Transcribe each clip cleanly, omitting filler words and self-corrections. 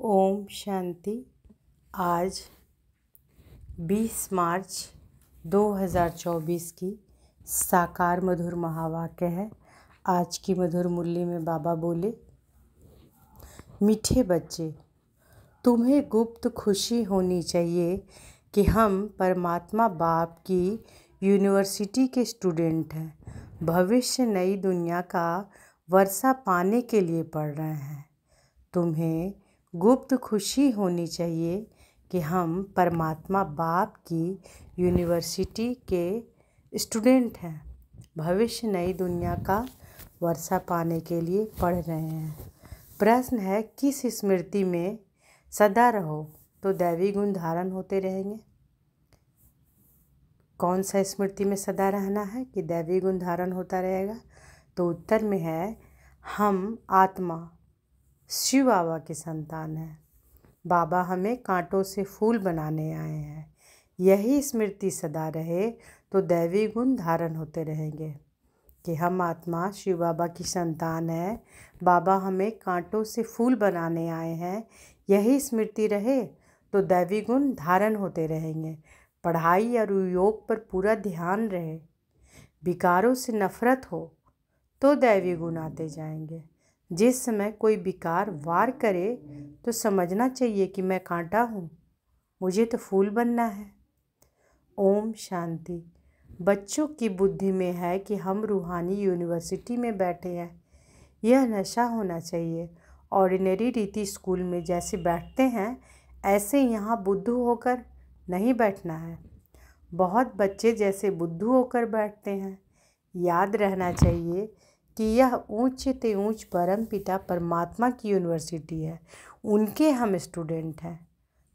ओम शांति। आज 20 मार्च 2024 की साकार मधुर महावाक्य है। आज की मधुर मुरली में बाबा बोले, मीठे बच्चे, तुम्हें गुप्त खुशी होनी चाहिए कि हम परमात्मा बाप की यूनिवर्सिटी के स्टूडेंट हैं। भविष्य नई दुनिया का वर्षा पाने के लिए पढ़ रहे हैं। तुम्हें गुप्त खुशी होनी चाहिए कि हम परमात्मा बाप की यूनिवर्सिटी के स्टूडेंट हैं। भविष्य नई दुनिया का वर्षा पाने के लिए पढ़ रहे हैं। प्रश्न है, किस स्मृति में सदा रहो तो दैवी गुण धारण होते रहेंगे? कौन सा स्मृति में सदा रहना है कि दैवी गुण धारण होता रहेगा? तो उत्तर में है, हम आत्मा शिव बाबा की संतान हैं। बाबा हमें कांटों से फूल बनाने आए हैं। यही स्मृति सदा रहे तो दैवी गुण धारण होते रहेंगे कि हम आत्मा शिव बाबा की संतान हैं। बाबा हमें कांटों से फूल बनाने आए हैं। यही स्मृति रहे तो दैवी गुण धारण होते रहेंगे। पढ़ाई और योग पर पूरा ध्यान रहे। विकारों से नफरत हो तो दैवी गुण आते जाएंगे। जिस समय कोई विकार वार करे तो समझना चाहिए कि मैं कांटा हूँ, मुझे तो फूल बनना है। ओम शांति। बच्चों की बुद्धि में है कि हम रूहानी यूनिवर्सिटी में बैठे हैं। यह नशा होना चाहिए। ऑर्डिनरी रीति स्कूल में जैसे बैठते हैं ऐसे यहाँ बुद्धू होकर नहीं बैठना है। बहुत बच्चे जैसे बुद्धू होकर बैठते हैं। याद रहना चाहिए कि यह ऊंच से ऊंच परम पिता परमात्मा की यूनिवर्सिटी है। उनके हम स्टूडेंट हैं।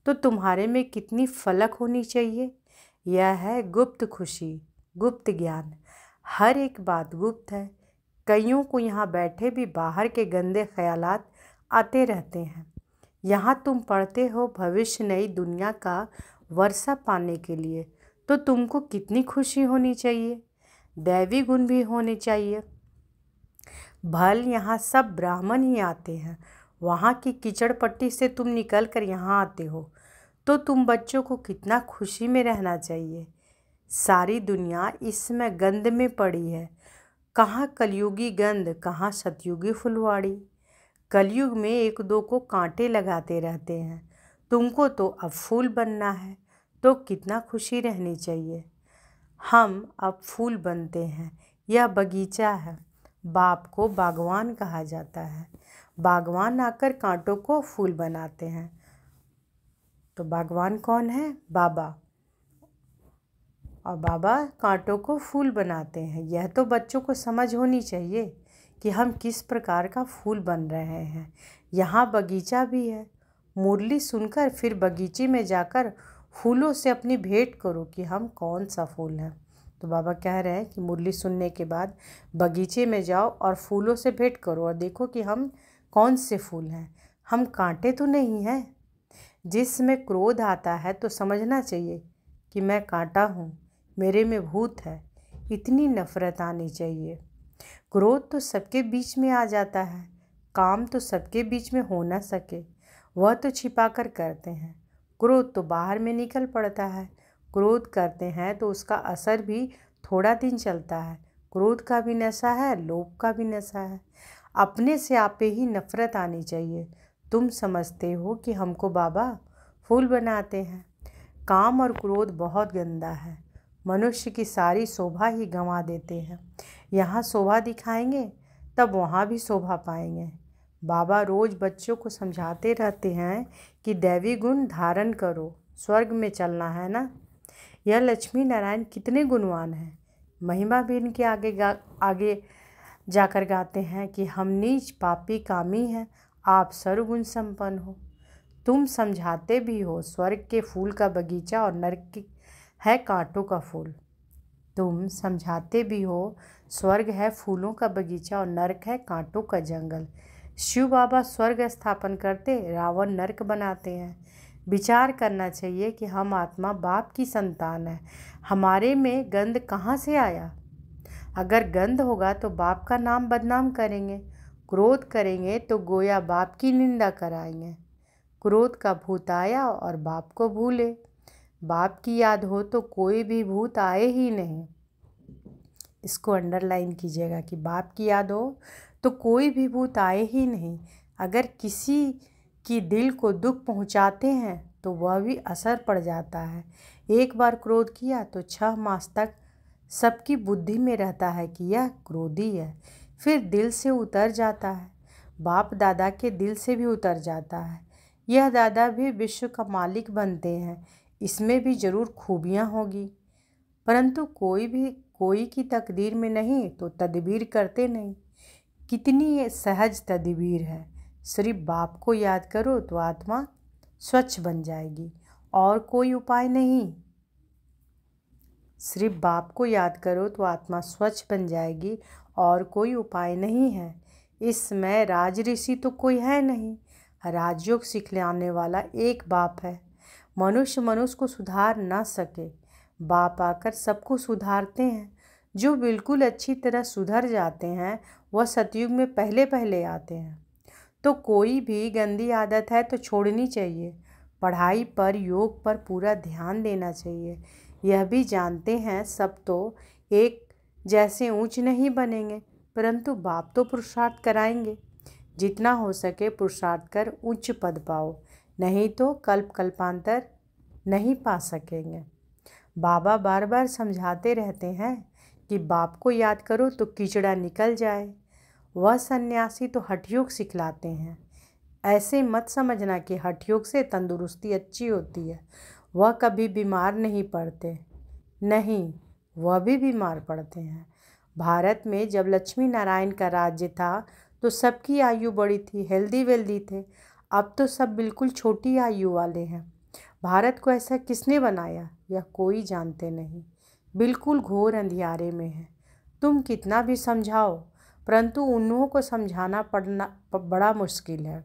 तो तुम्हारे में कितनी फलक होनी चाहिए। यह है गुप्त खुशी, गुप्त ज्ञान। हर एक बात गुप्त है। कईयों को यहाँ बैठे भी बाहर के गंदे ख्यालात आते रहते हैं। यहाँ तुम पढ़ते हो भविष्य नई दुनिया का वर्षा पाने के लिए, तो तुमको कितनी खुशी होनी चाहिए। दैवी गुण भी होने चाहिए। भल यहाँ सब ब्राह्मण ही आते हैं। वहाँ की कीचड़ पट्टी से तुम निकल कर यहाँ आते हो, तो तुम बच्चों को कितना खुशी में रहना चाहिए। सारी दुनिया इस समय गंद में पड़ी है। कहाँ कलयुगी गंद, कहाँ सतयुगी फुलवाड़ी। कलयुग में एक दो को कांटे लगाते रहते हैं। तुमको तो अब फूल बनना है, तो कितना खुशी रहनी चाहिए। हम अब फूल बनते हैं। यह बगीचा है। बाप को बागवान कहा जाता है। बागवान आकर कांटों को फूल बनाते हैं। तो बागवान कौन है? बाबा। और बाबा कांटों को फूल बनाते हैं। यह तो बच्चों को समझ होनी चाहिए कि हम किस प्रकार का फूल बन रहे हैं। यहाँ बगीचा भी है। मुरली सुनकर फिर बगीचे में जाकर फूलों से अपनी भेंट करो कि हम कौन सा फूल हैं। तो बाबा कह रहे हैं कि मुरली सुनने के बाद बगीचे में जाओ और फूलों से भेंट करो और देखो कि हम कौन से फूल हैं। हम कांटे तो नहीं हैं। जिसमें क्रोध आता है तो समझना चाहिए कि मैं कांटा हूँ, मेरे में भूत है। इतनी नफरत आनी चाहिए। क्रोध तो सबके बीच में आ जाता है। काम तो सबके बीच में हो ना सके, वह तो छिपा कर करते हैं। क्रोध तो बाहर में निकल पड़ता है। क्रोध करते हैं तो उसका असर भी थोड़ा दिन चलता है। क्रोध का भी नशा है, लोभ का भी नशा है। अपने से आपे ही नफरत आनी चाहिए। तुम समझते हो कि हमको बाबा फूल बनाते हैं। काम और क्रोध बहुत गंदा है। मनुष्य की सारी शोभा ही गंवा देते हैं। यहाँ शोभा दिखाएंगे तब वहाँ भी शोभा पाएंगे। बाबा रोज़ बच्चों को समझाते रहते हैं कि दैवी गुण धारण करो, स्वर्ग में चलना है ना। यह लक्ष्मी नारायण कितने गुणवान हैं। महिमा भी इनके आगे जाकर गाते हैं कि हम नीच पापी कामी हैं, आप सर्वगुण संपन्न हो। तुम समझाते भी हो स्वर्ग के फूल का बगीचा और नरक है कांटों का फूल। तुम समझाते भी हो स्वर्ग है फूलों का बगीचा और नरक है कांटों का जंगल। शिव बाबा स्वर्ग स्थापन करते, रावण नरक बनाते हैं। विचार करना चाहिए कि हम आत्मा बाप की संतान है। हमारे में गंद कहाँ से आया? अगर गंद होगा तो बाप का नाम बदनाम करेंगे। क्रोध करेंगे तो गोया बाप की निंदा कराएंगे। क्रोध का भूत आया और बाप को भूले। बाप की याद हो तो कोई भी भूत आए ही नहीं। इसको अंडरलाइन कीजिएगा कि बाप की याद हो तो कोई भी भूत आए ही नहीं। अगर किसी की दिल को दुख पहुंचाते हैं तो वह भी असर पड़ जाता है। एक बार क्रोध किया तो 6 मास तक सबकी बुद्धि में रहता है कि यह क्रोधी है, फिर दिल से उतर जाता है। बाप दादा के दिल से भी उतर जाता है। यह दादा भी विश्व का मालिक बनते हैं, इसमें भी ज़रूर खूबियाँ होगी, परंतु कोई की तकदीर में नहीं तो तदबीर करते नहीं। कितनी ये सहज तदबीर है। सिर्फ बाप को याद करो तो आत्मा स्वच्छ बन जाएगी, और कोई उपाय नहीं। सिर्फ बाप को याद करो तो आत्मा स्वच्छ बन जाएगी, और कोई उपाय नहीं है। इस समय राज ऋषि तो कोई है नहीं, राजयोग सिखलाने वाला एक बाप है। मनुष्य को सुधार ना सके, बाप आकर सबको सुधारते हैं। जो बिल्कुल अच्छी तरह सुधर जाते हैं वह सतयुग में पहले पहले आते हैं। तो कोई भी गंदी आदत है तो छोड़नी चाहिए। पढ़ाई पर, योग पर पूरा ध्यान देना चाहिए। यह भी जानते हैं सब तो एक जैसे ऊंच नहीं बनेंगे, परंतु बाप तो पुरुषार्थ कराएंगे। जितना हो सके पुरुषार्थ कर उच्च पद पाओ, नहीं तो कल्पांतर नहीं पा सकेंगे। बाबा बार बार समझाते रहते हैं कि बाप को याद करो तो कीचड़ा निकल जाए। वह सन्यासी तो हठयोग सिखलाते हैं। ऐसे मत समझना कि हठयोग से तंदुरुस्ती अच्छी होती है। वह कभी बीमार नहीं पड़ते, नहीं, वह भी बीमार पड़ते हैं। भारत में जब लक्ष्मी नारायण का राज्य था तो सबकी आयु बड़ी थी, हेल्दी वेल्दी थे। अब तो सब बिल्कुल छोटी आयु वाले हैं। भारत को ऐसा किसने बनाया यह कोई जानते नहीं, बिल्कुल घोर अंधियारे में है। तुम कितना भी समझाओ परंतु उन्हों को समझाना बड़ा मुश्किल है।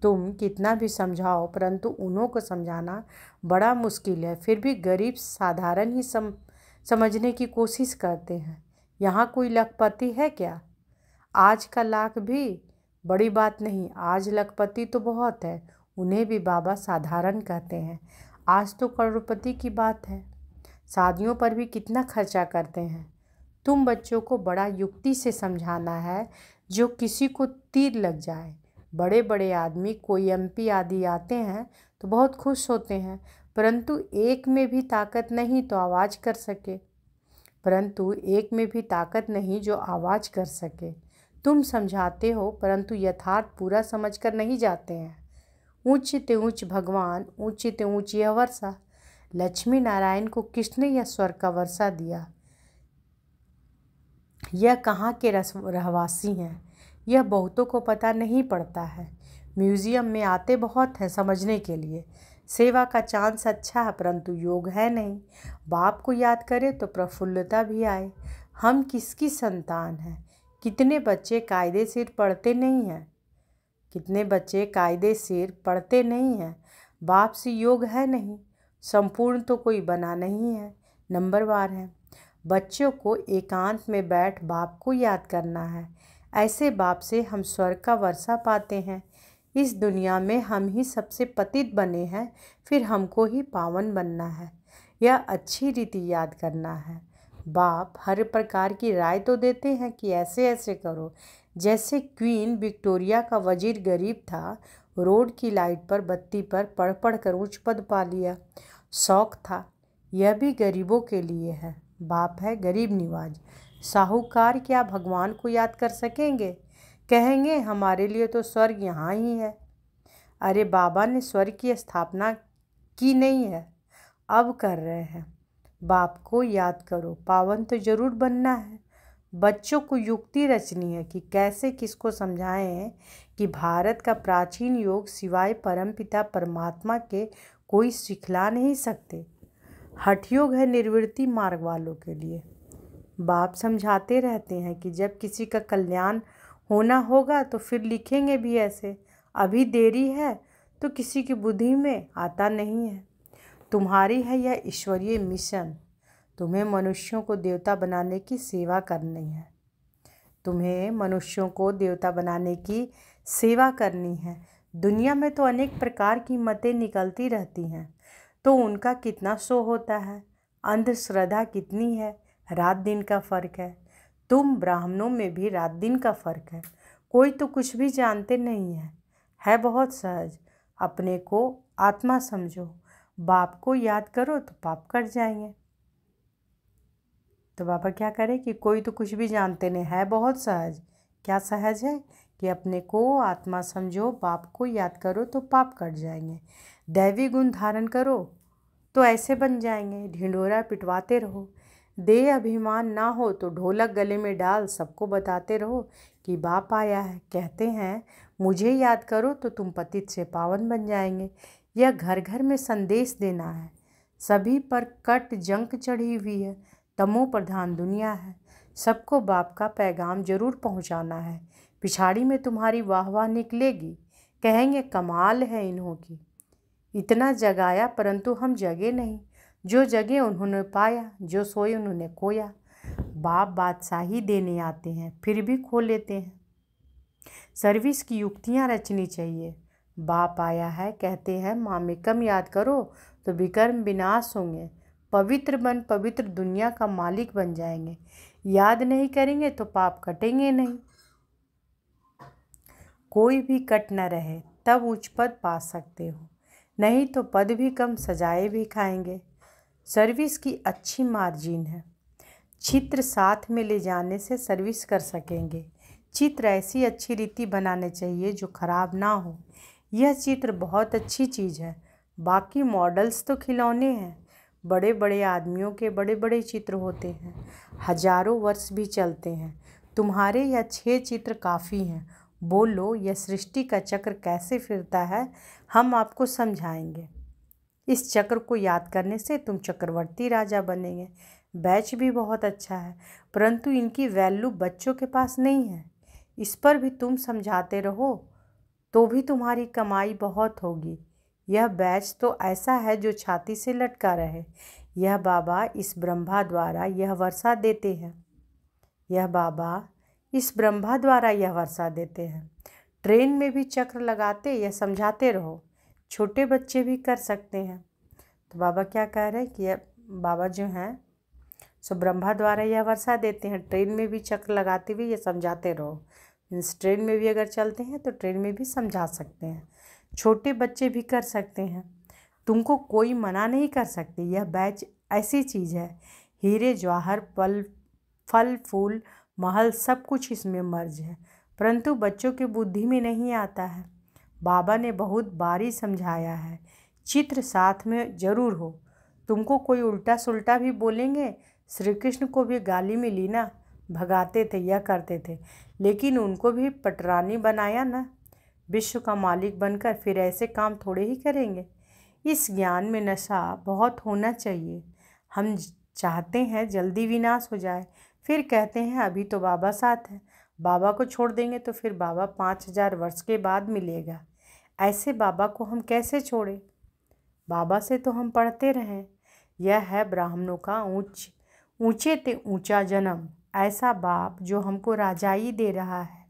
तुम कितना भी समझाओ परंतु उन्हों को समझाना बड़ा मुश्किल है। फिर भी गरीब साधारण ही समझने की कोशिश करते हैं। यहाँ कोई लखपति है क्या? आज का लाख भी बड़ी बात नहीं, आज लखपति तो बहुत है, उन्हें भी बाबा साधारण कहते हैं। आज तो करोड़पति की बात है। शादियों पर भी कितना खर्चा करते हैं। तुम बच्चों को बड़ा युक्ति से समझाना है जो किसी को तीर लग जाए। बड़े बड़े आदमी कोई एमपी आदि आते हैं तो बहुत खुश होते हैं, परंतु एक में भी ताकत नहीं तो आवाज़ कर सके, परंतु एक में भी ताकत नहीं जो आवाज़ कर सके। तुम समझाते हो परंतु यथार्थ पूरा समझकर नहीं जाते हैं। ऊंच ते ऊंच भगवान, ऊंच ते ऊंच यह वर्षा। लक्ष्मी नारायण को किसने यह स्वर्ग का वर्षा दिया? यह कहाँ के रहवासी हैं यह बहुतों को पता नहीं पड़ता है। म्यूज़ियम में आते बहुत हैं समझने के लिए। सेवा का चांस अच्छा है परंतु योग है नहीं। बाप को याद करें तो प्रफुल्लता भी आए। हम किसकी संतान हैं? कितने बच्चे कायदे सिर पढ़ते नहीं हैं, कितने बच्चे कायदे सिर पढ़ते नहीं हैं। बाप से योग है नहीं, संपूर्ण तो कोई बना नहीं है, नंबरवार है। बच्चों को एकांत में बैठ बाप को याद करना है। ऐसे बाप से हम स्वर्ग का वर्षा पाते हैं। इस दुनिया में हम ही सबसे पतित बने हैं, फिर हमको ही पावन बनना है। यह अच्छी रीति याद करना है। बाप हर प्रकार की राय तो देते हैं कि ऐसे ऐसे करो। जैसे क्वीन विक्टोरिया का वजीर गरीब था, रोड की लाइट पर बत्ती पर पढ़ पढ़ कर उच्च पद पा लिया। शौक था। यह भी गरीबों के लिए है। बाप है गरीब निवाज। साहूकार क्या भगवान को याद कर सकेंगे? कहेंगे हमारे लिए तो स्वर्ग यहाँ ही है। अरे बाबा ने स्वर्ग की स्थापना की नहीं है, अब कर रहे हैं। बाप को याद करो, पावन तो जरूर बनना है। बच्चों को युक्ति रचनी है कि कैसे किसको समझाएं कि भारत का प्राचीन योग सिवाय परमपिता परमात्मा के कोई सिखला नहीं सकते। हठयोग है निर्वृत्ति मार्ग वालों के लिए। बाप समझाते रहते हैं कि जब किसी का कल्याण होना होगा तो फिर लिखेंगे भी ऐसे। अभी देरी है तो किसी की बुद्धि में आता नहीं है। तुम्हारी है यह ईश्वरीय मिशन। तुम्हें मनुष्यों को देवता बनाने की सेवा करनी है। तुम्हें मनुष्यों को देवता बनाने की सेवा करनी है। दुनिया में तो अनेक प्रकार की मतें निकलती रहती हैं, तो उनका कितना शो होता है, अंधश्रद्धा कितनी है, रात दिन का फर्क है। तुम ब्राह्मणों में भी रात दिन का फर्क है। कोई तो कुछ भी जानते नहीं है बहुत सहज। अपने को आत्मा समझो, बाप को याद करो तो पाप कट जाएंगे। तो बाबा क्या करें कि कोई तो कुछ भी जानते नहीं, है बहुत सहज। क्या सहज है कि अपने को आत्मा समझो, बाप को याद करो तो पाप कट जाएंगे। दैवी गुण धारण करो तो ऐसे बन जाएंगे। ढिंढोरा पिटवाते रहो, देह अभिमान ना हो तो ढोलक गले में डाल सबको बताते रहो कि बाप आया है। कहते हैं मुझे याद करो तो तुम पतित से पावन बन जाएंगे। यह घर घर में संदेश देना है। सभी पर कट जंक चढ़ी हुई है, तमो प्रधान दुनिया है। सबको बाप का पैगाम जरूर पहुंचाना है। पिछाड़ी में तुम्हारी वाह वाह निकलेगी, कहेंगे कमाल है इन्हों की, इतना जगाया परंतु हम जगे नहीं। जो जगे उन्होंने पाया, जो सोए उन्होंने खोया। बाप बादशाही देने आते हैं फिर भी खो लेते हैं। सर्विस की युक्तियाँ रचनी चाहिए। बाप आया है, कहते हैं मामेकम याद करो तो विकर्म विनाश होंगे। पवित्र बन पवित्र दुनिया का मालिक बन जाएंगे। याद नहीं करेंगे तो पाप कटेंगे नहीं। कोई भी कट न रहे तब उच्च पद पा सकते हो, नहीं तो पद भी कम सजाए भी खाएंगे। सर्विस की अच्छी मार्जिन है। चित्र साथ में ले जाने से सर्विस कर सकेंगे। चित्र ऐसी अच्छी रीति बनाने चाहिए जो खराब ना हो। यह चित्र बहुत अच्छी चीज़ है। बाकी मॉडल्स तो खिलौने हैं। बड़े बड़े आदमियों के बड़े बड़े चित्र होते हैं, हजारों वर्ष भी चलते हैं। तुम्हारे यह 6 चित्र काफ़ी हैं। बोलो यह सृष्टि का चक्र कैसे फिरता है, हम आपको समझाएंगे। इस चक्र को याद करने से तुम चक्रवर्ती राजा बनेंगे। बैच भी बहुत अच्छा है, परंतु इनकी वैल्यू बच्चों के पास नहीं है। इस पर भी तुम समझाते रहो तो भी तुम्हारी कमाई बहुत होगी। यह बैच तो ऐसा है जो छाती से लटका रहे। यह बाबा इस ब्रह्मा द्वारा यह वर्षा देते हैं। यह बाबा इस ब्रह्मा द्वारा यह वर्षा देते हैं। ट्रेन में भी चक्र लगाते या समझाते रहो। छोटे बच्चे भी कर सकते हैं। तो बाबा क्या कह रहे हैं कि बाबा जो हैं सो ब्रह्मा द्वारा यह वर्षा देते हैं। ट्रेन में भी चक्र लगाते हुए ये समझाते रहो। मीन्स ट्रेन में भी अगर चलते हैं तो ट्रेन में भी समझा सकते हैं। छोटे बच्चे भी कर सकते हैं। तुमको कोई मना नहीं कर सकते। यह बैच ऐसी चीज़ है, हीरे जवाहर फल फूल महल सब कुछ इसमें मर्ज है, परंतु बच्चों की बुद्धि में नहीं आता है। बाबा ने बहुत बारी समझाया है, चित्र साथ में जरूर हो। तुमको कोई उल्टा सुल्टा भी बोलेंगे। श्री कृष्ण को भी गाली मिली ना, भगाते थे, यह करते थे, लेकिन उनको भी पटरानी बनाया ना। विश्व का मालिक बनकर फिर ऐसे काम थोड़े ही करेंगे। इस ज्ञान में नशा बहुत होना चाहिए। हम चाहते हैं जल्दी विनाश हो जाए, फिर कहते हैं अभी तो बाबा साथ है। बाबा को छोड़ देंगे तो फिर बाबा 5000 वर्ष के बाद मिलेगा। ऐसे बाबा को हम कैसे छोड़ें? बाबा से तो हम पढ़ते रहें। यह है ब्राह्मणों का ऊंचे ते ऊंचा जन्म। ऐसा बाप जो हमको राजाई दे रहा है,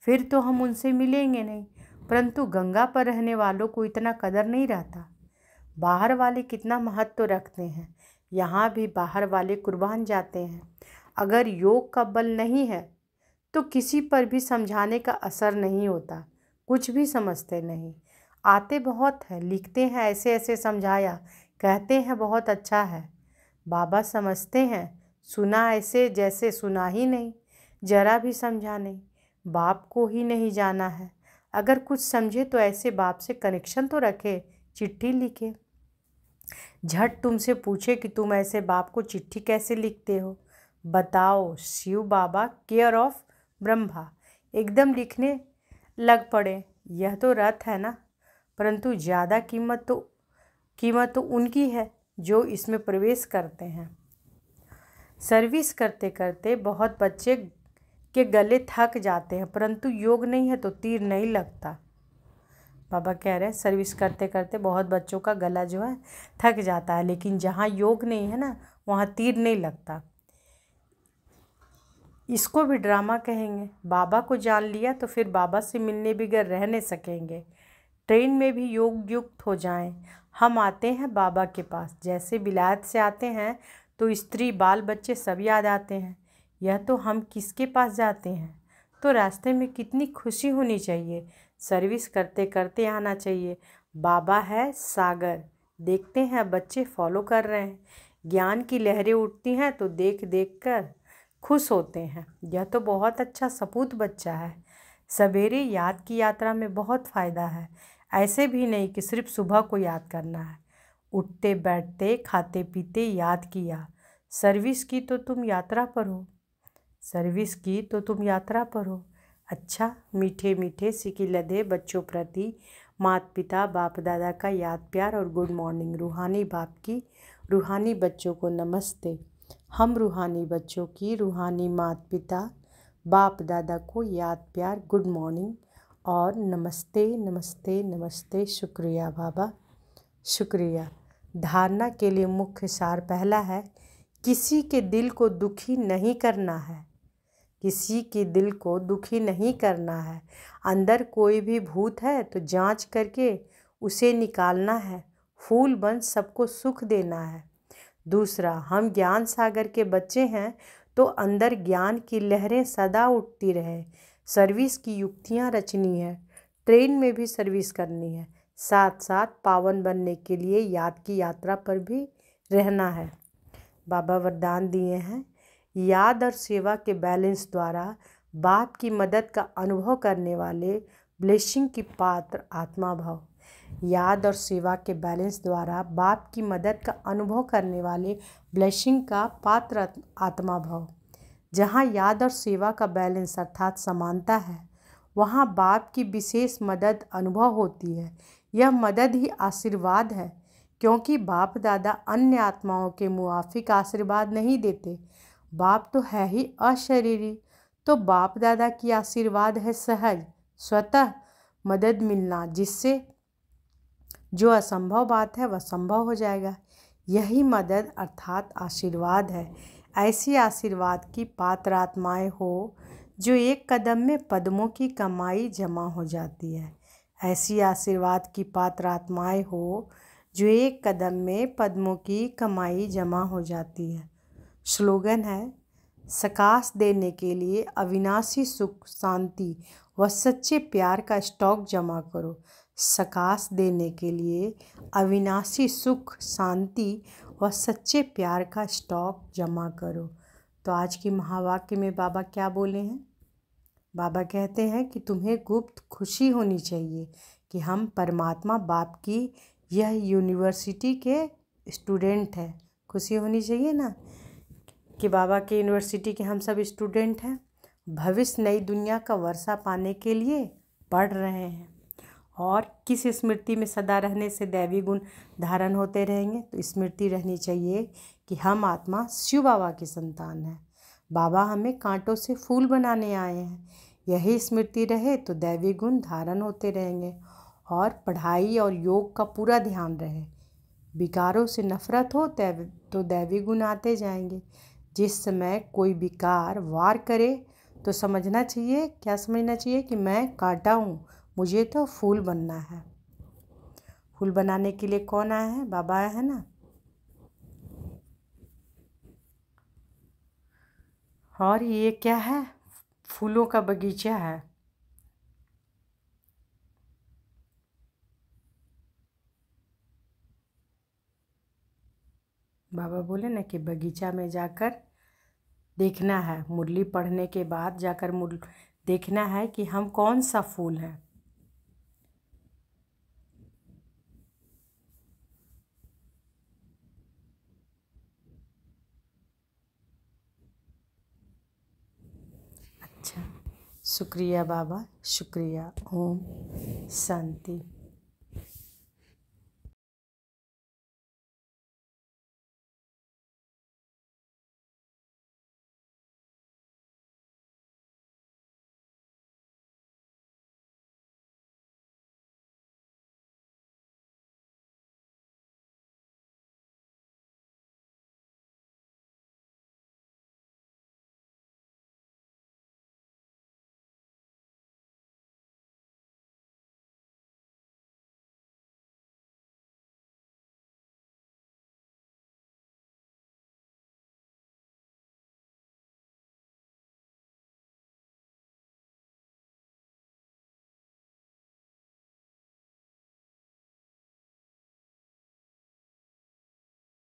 फिर तो हम उनसे मिलेंगे नहीं। परंतु गंगा पर रहने वालों को इतना कदर नहीं रहता। बाहर वाले कितना महत्व रखते हैं, यहाँ भी बाहर वाले कुर्बान जाते हैं। अगर योग का बल नहीं है तो किसी पर भी समझाने का असर नहीं होता। कुछ भी समझते नहीं। आते बहुत हैं, लिखते हैं ऐसे ऐसे समझाया, कहते हैं बहुत अच्छा है। बाबा समझते हैं, सुना ऐसे जैसे सुना ही नहीं, जरा भी समझा नहीं। बाप को ही नहीं जाना है। अगर कुछ समझे तो ऐसे बाप से कनेक्शन तो रखे, चिट्ठी लिखे। झट तुमसे पूछे कि तुम ऐसे बाप को चिट्ठी कैसे लिखते हो, बताओ। शिव बाबा केयर ऑफ ब्रह्मा एकदम लिखने लग पड़े। यह तो रथ है ना, परंतु ज़्यादा कीमत तो उनकी है जो इसमें प्रवेश करते हैं। सर्विस करते करते बहुत बच्चे के गले थक जाते हैं, परंतु योग नहीं है तो तीर नहीं लगता। बाबा कह रहे हैं सर्विस करते करते बहुत बच्चों का गला जो है थक जाता है, लेकिन जहाँ योग नहीं है ना वहाँ तीर नहीं लगता। इसको भी ड्रामा कहेंगे। बाबा को जान लिया तो फिर बाबा से मिलने बगैर रह नहीं सकेंगे। ट्रेन में भी योग युक्त हो जाएं। हम आते हैं बाबा के पास। जैसे विलायत से आते हैं तो स्त्री बाल बच्चे सब याद आते हैं। यह तो हम किसके पास जाते हैं, तो रास्ते में कितनी खुशी होनी चाहिए। सर्विस करते करते आना चाहिए। बाबा है सागर, देखते हैं बच्चे फॉलो कर रहे हैं। ज्ञान की लहरें उठती हैं तो देख देख कर खुश होते हैं। यह तो बहुत अच्छा सपूत बच्चा है। सवेरे याद की यात्रा में बहुत फ़ायदा है। ऐसे भी नहीं कि सिर्फ सुबह को याद करना है। उठते बैठते खाते पीते याद किया। सर्विस की तो तुम यात्रा पर हो। सर्विस की तो तुम यात्रा पर हो। अच्छा, मीठे मीठे सिकी लदे बच्चों प्रति माता पिता बाप दादा का याद प्यार और गुड मॉर्निंग। रूहानी बाप की रूहानी बच्चों को नमस्ते। हम रूहानी बच्चों की रूहानी माता पिता बाप दादा को याद प्यार गुड मॉर्निंग और नमस्ते नमस्ते नमस्ते। शुक्रिया बाबा, शुक्रिया। धारणा के लिए मुख्य सार पहला है, किसी के दिल को दुखी नहीं करना है। किसी के दिल को दुखी नहीं करना है। अंदर कोई भी भूत है तो जांच करके उसे निकालना है। फूल बन सबको सुख देना है। दूसरा, हम ज्ञान सागर के बच्चे हैं तो अंदर ज्ञान की लहरें सदा उठती रहे। सर्विस की युक्तियाँ रचनी है। ट्रेन में भी सर्विस करनी है। साथ साथ पावन बनने के लिए याद की यात्रा पर भी रहना है। बाबा वरदान दिए हैं, याद और सेवा के बैलेंस द्वारा बाप की मदद का अनुभव करने वाले ब्लेसिंग की पात्र आत्मा भाव। याद और सेवा के बैलेंस द्वारा बाप की मदद का अनुभव करने वाले ब्लेसिंग का पात्र आत्मा भाव। जहाँ याद और सेवा का बैलेंस अर्थात समानता है, वहाँ बाप की विशेष मदद अनुभव होती है। यह मदद ही आशीर्वाद है, क्योंकि बाप दादा अन्य आत्माओं के मुआफिक आशीर्वाद नहीं देते। बाप तो है ही अशरीरी, तो बाप दादा की आशीर्वाद है सहज स्वतः मदद मिलना, जिससे जो असंभव बात है वह संभव हो जाएगा। यही मदद अर्थात आशीर्वाद है। ऐसी आशीर्वाद की पात्र आत्माएं हो जो एक कदम में पद्मों की कमाई जमा हो जाती है। ऐसी आशीर्वाद की पात्र आत्माएं हो जो एक कदम में पद्मों की कमाई जमा हो जाती है। स्लोगन है, सकाश देने के लिए अविनाशी सुख शांति व सच्चे प्यार का स्टॉक जमा करो। सकाश देने के लिए अविनाशी सुख शांति व सच्चे प्यार का स्टॉक जमा करो। तो आज की महावाक्य में बाबा क्या बोले हैं? बाबा कहते हैं कि तुम्हें गुप्त खुशी होनी चाहिए कि हम परमात्मा बाप की यह यूनिवर्सिटी के स्टूडेंट हैं। खुशी होनी चाहिए ना कि बाबा के यूनिवर्सिटी के हम सब स्टूडेंट हैं। भविष्य नई दुनिया का वर्षा पाने के लिए पढ़ रहे हैं। और किस स्मृति में सदा रहने से दैवी गुण धारण होते रहेंगे? तो स्मृति रहनी चाहिए कि हम आत्मा शिव बाबा की संतान हैं। बाबा हमें कांटों से फूल बनाने आए हैं। यही स्मृति रहे तो दैवी गुण धारण होते रहेंगे और पढ़ाई और योग का पूरा ध्यान रहे। विकारों से नफरत हो तो दैवी गुण आते जाएंगे। जिस समय कोई विकार वार करे तो समझना चाहिए, क्या समझना चाहिए कि मैं कांटा हूँ, मुझे तो फूल बनना है। फूल बनाने के लिए कौन आया है? बाबा आया है ना। और ये क्या है? फूलों का बगीचा है। बाबा बोले ना कि बगीचा में जाकर देखना है, मुरली पढ़ने के बाद जाकर देखना है कि हम कौन सा फूल है। अच्छा, शुक्रिया बाबा, शुक्रिया। ओम शांति।